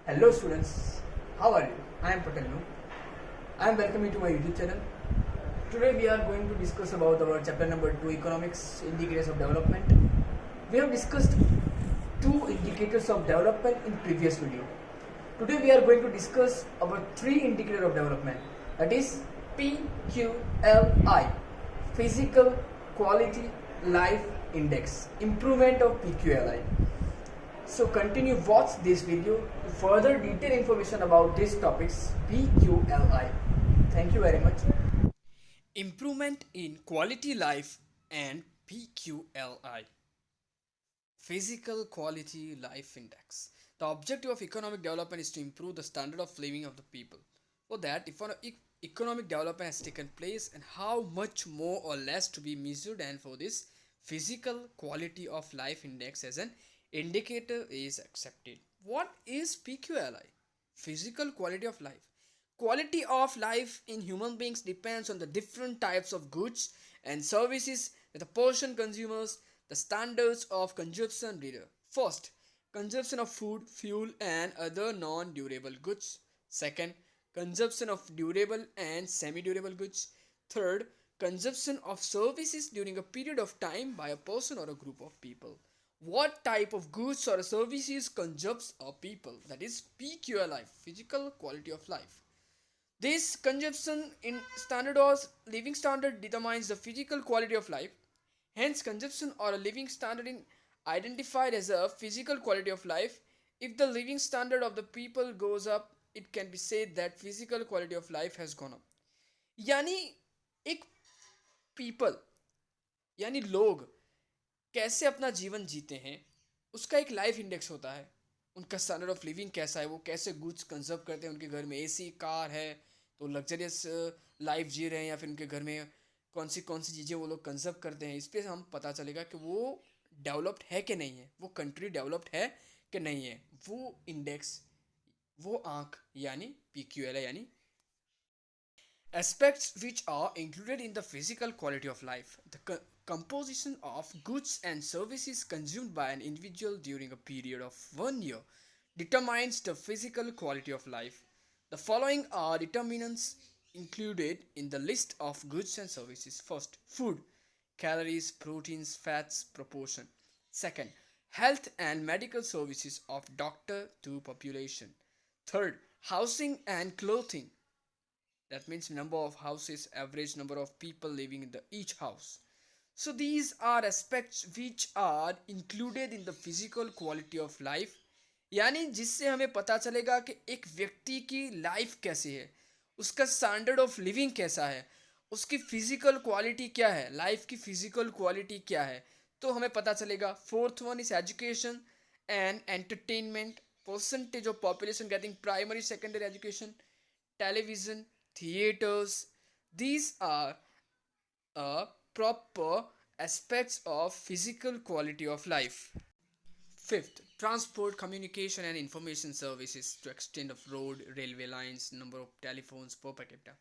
Hello students, how are you? I am Patel Nu. I am welcoming you to my YouTube channel. Today we are going to discuss about our chapter number 2 economics indicators of development. We have discussed two indicators of development in previous video. Today we are going to discuss about three indicators of development, that is PQLI, Physical Quality Life Index, improvement of PQLI. So continue watch this video to further detailed information about these topics PQLI. Thank you very much. Improvement in quality life and PQLI, Physical Quality Life Index. The objective of economic development is to improve the standard of living of the people. For that, if economic development has taken place and how much more or less to be measured, and for this Physical Quality of Life Index as an indicator is accepted. What is PQLI? Physical Quality of Life. Quality of life in human beings depends on the different types of goods and services that the person consumers, the standards of consumption leader. First, consumption of food, fuel, and other non-durable goods. Second, consumption of durable and semi-durable goods. Third, consumption of services during a period of time by a person or a group of people. What type of goods or services consumes a people? That is PQLI, Physical Quality of Life. This consumption in standard or living standard determines the physical quality of life. Hence, consumption or a living standard is identified as a physical quality of life. If the living standard of the people goes up, it can be said that physical quality of life has gone up. यानी एक people यानी लोग कैसे अपना जीवन जीते हैं उसका एक लाइफ इंडेक्स होता है. उनका स्टैंडर्ड ऑफ लिविंग कैसा है, वो कैसे गुड्स कंजर्व करते हैं, उनके घर में एसी कार है तो लग्जरियस लाइफ जी रहे हैं, या फिर उनके घर में कौन सी चीज़ें वो लोग कंजर्व करते हैं. इस पर हम पता चलेगा कि वो डेवलप्ड है कि नहीं है, वो कंट्री डेवलप्ड है कि नहीं है. वो इंडेक्स, वो आंक यानी PQLI यानी aspects which are included in the physical quality of life. The composition of goods and services consumed by an individual during a period of 1 year determines the physical quality of life. The following are determinants included in the list of goods and services. First, food, calories, proteins, fats, proportion. Second, health and medical services of doctor to population. Third, housing and clothing. That means number of houses, average number of people living in each house. So these are aspects which are included in the physical quality of life. यानी जिससे हमें पता चलेगा कि एक व्यक्ति की life कैसी है, उसका स्टैंडर्ड ऑफ लिविंग कैसा है, उसकी फिजिकल क्वालिटी क्या है, लाइफ की फिजिकल क्वालिटी क्या है, तो हमें पता चलेगा. Fourth one is education and entertainment, percentage of population getting primary secondary education, television, theaters. These are proper aspects of physical quality of life. Fifth, transport, communication and information services to extent of road, railway lines, number of telephones per capita.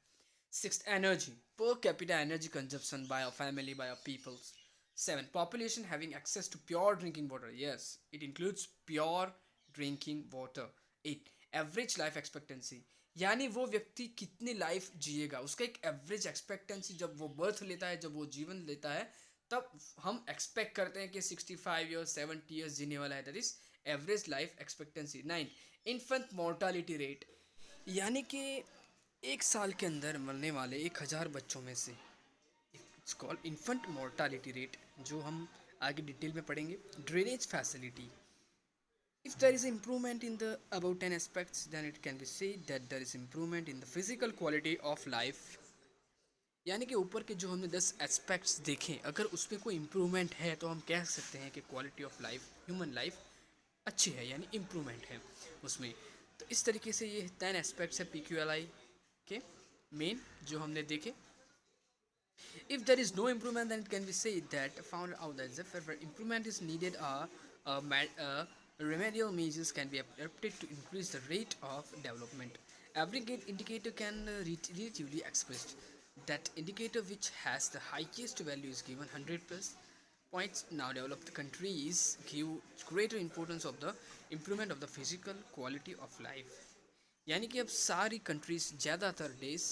Sixth, energy, per capita energy consumption by a family, by a peoples. Seven, population having access to pure drinking water. Yes, it includes pure drinking water. Eight, average life expectancy, यानी वो व्यक्ति कितनी life जिएगा, उसका एक average expectancy. जब वो birth लेता है, जब वो जीवन लेता है, तब हम एक्सपेक्ट करते हैं कि 65 ईयर्स 70 ईयर्स जीने वाला है. That is average life expectancy. 9, infant mortality rate, यानी कि एक साल के अंदर मरने वाले 1000 बच्चों में से, it's called infant mortality rate, जो हम आगे डिटेल में पढ़ेंगे. Drainage facility. If there is improvement in the above 10 aspects, then it can be said that there is improvement in the physical quality of life. यानी कि ऊपर के जो हमने 10 एस्पेक्ट्स देखे, अगर उसमें कोई इम्प्रूवमेंट है तो हम कह सकते हैं कि quality of life, human life अच्छी है, यानी इम्प्रूवमेंट है उसमें. तो इस तरीके से ये 10 एस्पेक्ट्स है PQLI के मेन जो हमने देखे. If there is no improvement, then it can be said that found out that if improvement is needed, remedial measures can be adopted to increase the rate of development. Every indicator can relatively expressed. That indicator which has the highest value is given 100 plus. points. Now developed countries give greater importance of the improvement of the physical quality of life. यानी कि अब सारी countries ज़्यादातर days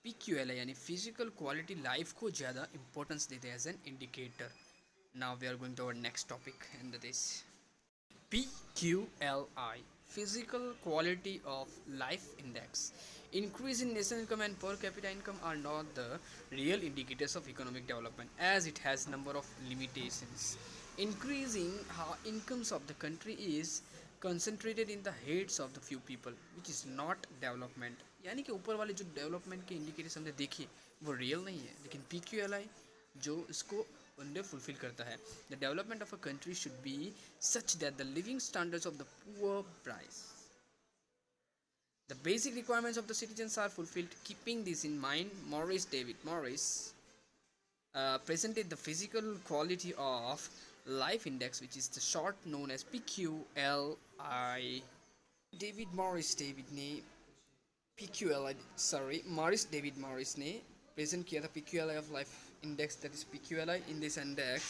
PQLI यानी physical quality life को ज़्यादा importance देते हैं as an indicator. Now we are going to our next topic in this. PQLI, Physical Quality of Life Index. Increase in national income and per capita income are not the real indicators of economic development, as it has number of limitations. Increasing incomes of the country is concentrated in the heads of the few people, which is not development. यानी कि ऊपर वाले जो development के indicators हमने देखे वो real नहीं है, लेकिन PQLI जो इसको under fulfill करता है. The development of a country should be such that the living standards of the poor rise. The basic requirements of the citizens are fulfilled. Keeping this in mind, David Morris presented the physical quality of life index, which is the short known as PQLI. David Morris ने present किया था PQLI of life index. That is PQLI. In this index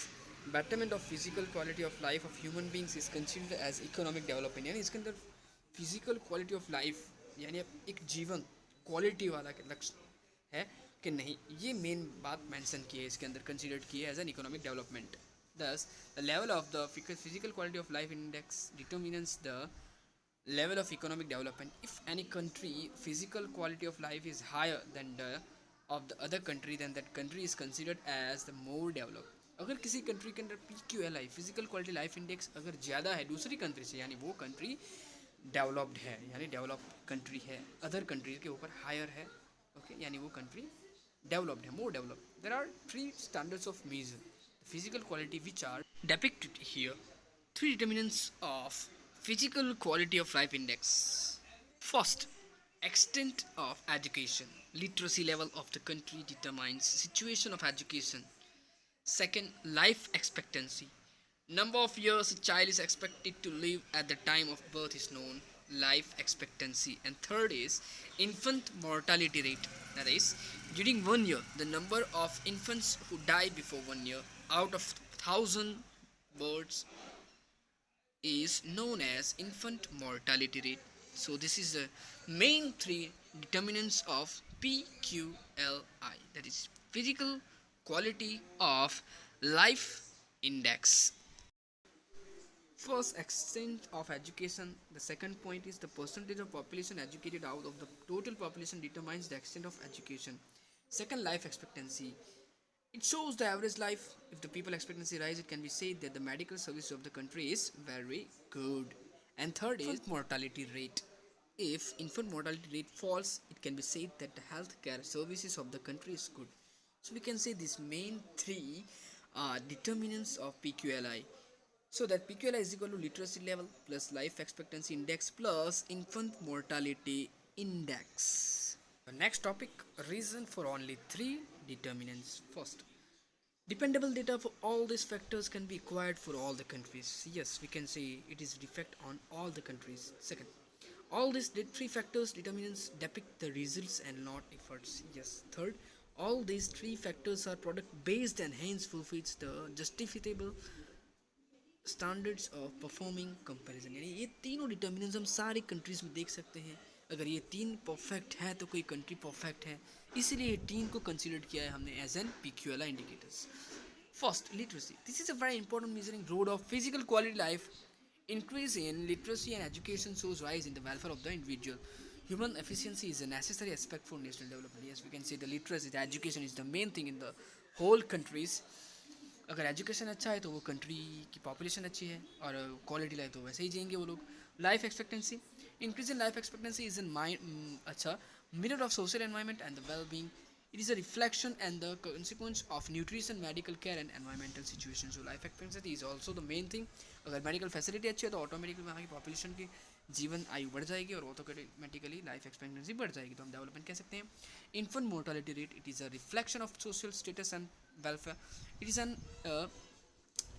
betterment of physical quality of life of human beings is considered as economic development. यानी इसके अंदर physical quality of life यानी एक जीवन quality वाला लक्ष्य है कि नहीं, ये मेन बात मेंशन की है इसके अंदर, कंसिडर्ड की है as an economic development. Thus, the level of the physical quality of life index determines the level of economic development. If any country physical quality of life is higher than the of the other country, then that country is considered as the more developed. अगर किसी country के अंदर PQLI physical quality life index अगर ज़्यादा है दूसरी country से, यानी वो कंट्री डेवलप्ड है, यानी डेवलप्ड कंट्री है, अदर कंट्रीज के ऊपर हायर है. ओके, यानी वो कंट्री डेवलप्ड है, more developed. There are 3 standards of measure physical quality which are depicted here. 3 determinants of physical quality of life index. First, extent of education. Literacy level of the country determines situation of education. Second, life expectancy. Number of years a child is expected to live at the time of birth is known, life expectancy. And third is infant mortality rate. That is, during 1 year, the number of infants who die before 1 year out of 1,000 births is known as infant mortality rate. So this is the main 3 determinants of PQLI, that is physical quality of life index. First, extent of education. The second point is the percentage of population educated out of the total population determines the extent of education. Second, life expectancy. It shows the average life. If the people expectancy rise, it can be said that the medical service of the country is very good. And third is mortality rate. If infant mortality rate falls, it can be said that the healthcare services of the country is good. So we can say these main 3 determinants of PQLI. So that PQLI is equal to literacy level plus life expectancy index plus infant mortality index. The next topic, reason for only 3 determinants. First, dependable data for all these factors can be acquired for all the countries. Yes, we can say it is defect on all the countries. Second, all these 3 factors determinants depict the results and not efforts. Yes. Third, all these 3 factors are product based and hence fulfills the justifiable standards of performing comparison. यानी ये तीनों determinants हम सारी countries में देख सकते हैं. अगर ये 3 परफेक्ट है तो कोई कंट्री परफेक्ट है, इसीलिए ये 3 को कंसिडर किया है हमने as an PQLI indicators. First, literacy. This is a very important measuring rod of physical quality life. Increase in literacy and education shows rise in the welfare of the individual. Human efficiency is a necessary aspect for national development. Yes, we can say the literacy, the education is the main thing in the whole countries. अगर education अच्छा है तो वो country की population अच्छी है, और quality life तो वैसे ही जिएंगे वो लोग. Life expectancy. Increase in life expectancy is in अच्छा mirror of social environment and the well being. It is a reflection and the consequence of nutrition, medical care and environmental situations. So life expectancy is also the main thing. अगर medical facility अच्छी है तो automatically वहाँ की population की जीवन आयु बढ़ जाएगी और ऑटोमेटिकली लाइफ एक्सपेक्टेंसी बढ़ जाएगी, तो हम डेवलपमेंट कह सकते हैं. Infant mortality rate. It is a reflection of social status and welfare. It is an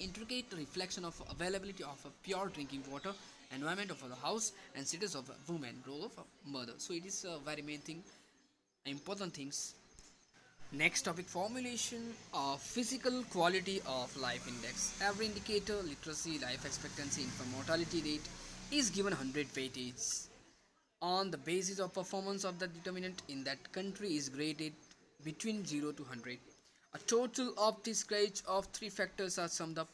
intricate reflection of availability of pure drinking water, environment of the house and status of a woman, role of a mother. So it is a very main thing, important things. Next topic, formulation of physical quality of life index. Every indicator, literacy, life expectancy, infant mortality rate is given 100 weightage on the basis of performance of the determinant in that country is graded between 0 to 100. A total of the scratch of three factors are summed up.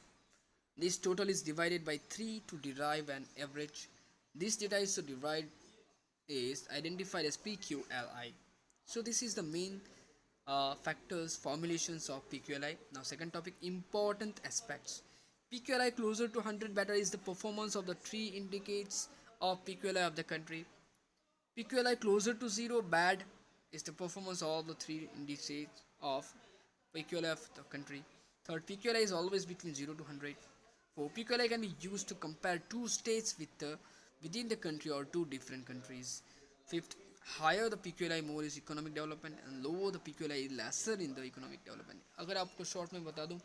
This total is divided by 3 to derive an average. This data is to divide is identified as PQLI. So this is the main factors formulations of PQLI. Now second topic, important aspects. PQLI closer to 100 better is the performance of the three indicates of PQLI of the country. PQLI closer to 0 bad is the performance of the three indices of PQLI of the country. Third, PQLI is always between 0 to 100. Four, PQLI can be used to compare two states within the country or two different countries. Fifth, higher the PQLI more is economic development and lower the PQLI is lesser in the economic development. अगर आपको short में बता दूं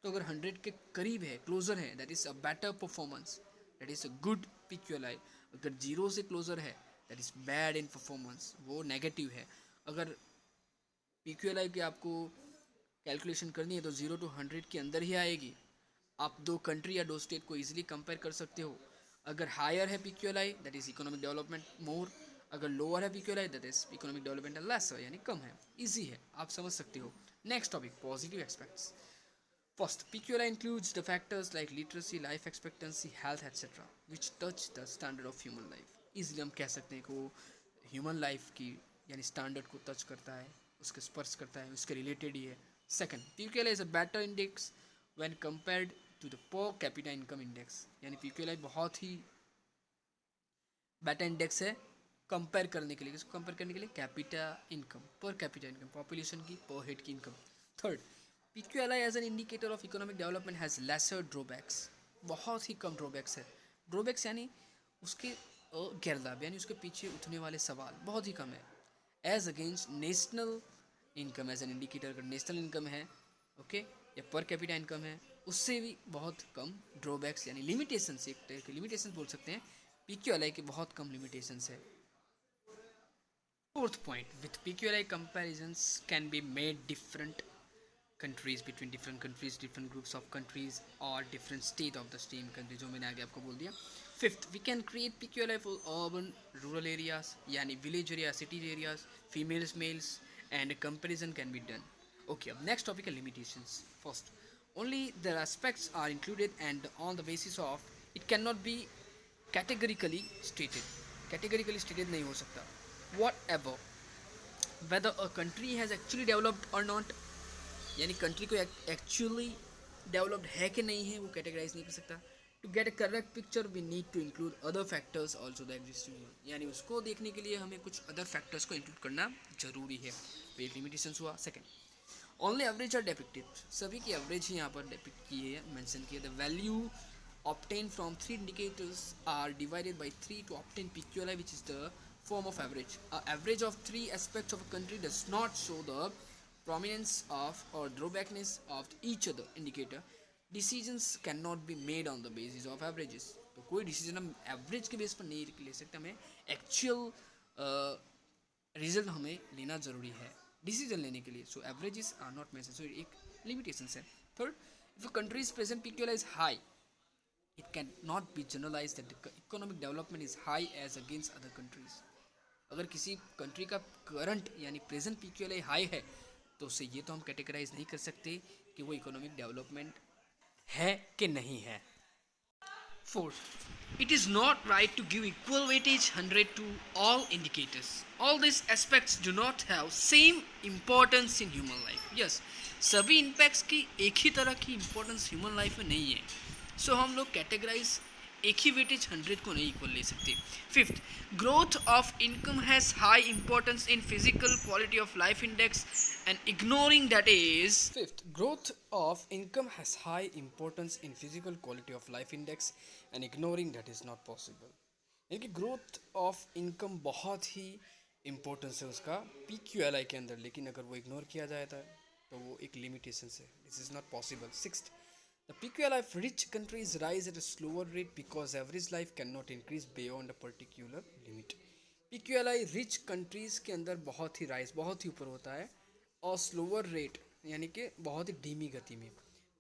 तो अगर 100 के करीब है, क्लोजर है, that is a better performance, that is a good PQLI. अगर 0 से क्लोजर है, that is bad in performance, वो नेगेटिव है. अगर PQLI की आपको कैलकुलेशन करनी है तो 0 to 100 के अंदर ही आएगी. आप दो कंट्री या दो स्टेट को इजीली कंपेयर कर सकते हो. अगर हायर है PQLI that is economic development more, अगर लोअर है PQLI that is economic development lesser, यानी कम है. इजी है, आप समझ सकते हो. Next topic, positive aspects. First, PQLI includes the factors like literacy, life expectancy, health etc. which touch the standard of human life. Easily हम कह सकते हैं कि वो ह्यूमन लाइफ की यानी स्टैंडर्ड को टच करता है, उसके स्पर्श करता है, उसके रिलेटेड ही है. Second, PQLI is a better index when compared to the per capita income index. यानी PQLI बहुत ही बेटर इंडेक्स है कंपेयर करने के लिए. किसको कंपेयर करने के लिए? Capita income, per capita income, population की पर हेड की income. Third, PQLI as an indicator of economic development has lesser drawbacks. बहुत ही कम ड्रॉबैक्स है. ड्रॉबैक्स यानी उसके गिरदाव यानी उसके पीछे उठने वाले सवाल बहुत ही कम है. As against national income as an indicator, अगर नेशनल इनकम है ओके या पर कैपिटा इनकम है, उससे भी बहुत कम ड्रॉबैक्स यानी लिमिटेशंस, एक तरह के लिमिटेशंस बोल सकते हैं. PQLI के बहुत कम लिमिटेशंस है. Fourth point, with PQLI comparisons can be made different countries between different countries, different groups of countries or different state of the same country, जो मैंने आगे आपको बोल दिया. Fifth, we can create PQLI for urban rural areas यानी village area, city areas, females males and comparison can be done. Okay, अब next topic है limitations. First, only the aspects are included and on the basis of it cannot be categorically stated. Categorically stated नहीं हो सकता. Whatever, whether a country has actually developed or not, यानी country को actually developed है कि नहीं है वो कैटेगराइज नहीं कर सकता. To get a correct picture we need to include other factors also the existing one. यानी उसको देखने के लिए हमें कुछ अदर फैक्टर्स को इंक्लूड करना जरूरी है. तो एक लिमिटेशंस हुआ. Second, only average are depicted. सभी की एवरेज ही यहाँ पर डिपिक्ट की है, मेंशन की है. The value obtained from three indicators are divided by 3 to obtain PQLI, which is the form of average. Average of three aspects of a country does not show the prominence of or drawbackness of each other indicator. Decisions cannot be made on the basis of averages. तो कोई decision हम average के base पर नहीं ले सकते. हमें actual result हमें लेना ज़रूरी है डिसीजन लेने के लिए. सो एवरेजेस आर नॉट मेंशन. सो एक लिमिटेशन है. Third, if a countries present PQLI is high, it cannot be generalized that the economic development is high as against other countries. अगर किसी कंट्री का करंट यानी प्रेजेंट PQLI हाई है तो उससे ये तो हम कैटेगराइज नहीं कर सकते कि वो इकोनॉमिक डेवलपमेंट है कि नहीं है. Fourth, it is not right to give equal weightage 100 to all indicators. All these aspects do not have same importance in human life. Yes, सभी इम्पैक्ट्स की एक ही तरह की इम्पोर्टेंस ह्यूमन लाइफ में नहीं है. सो हम लोग कैटेगराइज एक ही वेटेज 100 को नहीं इक्वल ले सकते. Fifth, growth of income has high importance in physical quality of life index and ignoring that is. Fifth, growth of income has high importance in physical quality of life index and ignoring that is not possible. यानी कि growth of income बहुत ही importance है उसका PQLI के अंदर, लेकिन अगर वो इग्नोर किया जाता है तो वो एक लिमिटेशन है. This is not possible. Sixth, the PQLI of rich countries rise at a slower rate because average life cannot increase beyond a particular limit. PQLI rich countries के अंदर बहुत ही राइज बहुत ही ऊपर होता है और स्लोअर रेट यानी कि बहुत ही धीमी गति में,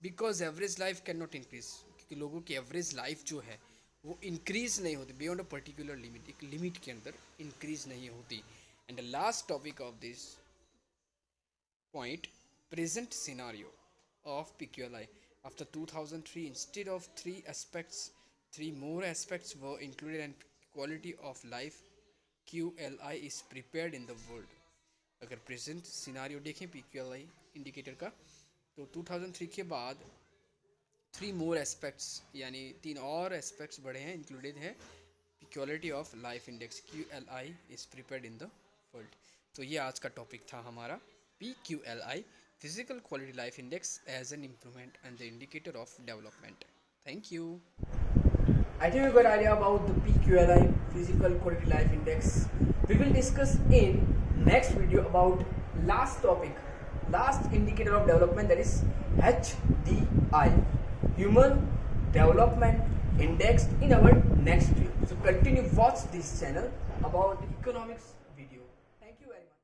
because average life can not increase, क्योंकि लोगों की एवरेज लाइफ जो है वो इंक्रीज नहीं होती बियॉन्ड अ पर्टिकुलर लिमिट, एक लिमिट के अंदर इंक्रीज नहीं होती. And the last topic of this point, present scenario of PQLI. After 2003, instead of three more aspects were included, and quality of life QLI is prepared in the world. अगर present scenario देखें PQLI indicator का, तो 2003 के बाद 3 मोर aspects यानी 3 और aspects बढ़े हैं, इंक्लूडेड है quality of life index QLI is prepared in the world. तो ये आज का टॉपिक था हमारा PQLI, Physical Quality Life Index as an improvement and the indicator of development. Thank you. I think you got an idea about the PQLI, Physical Quality Life Index. We will discuss in next video about last topic, last indicator of development, that is HDI, Human Development Index, in our next video. So continue watch this channel about economics video. Thank you very much.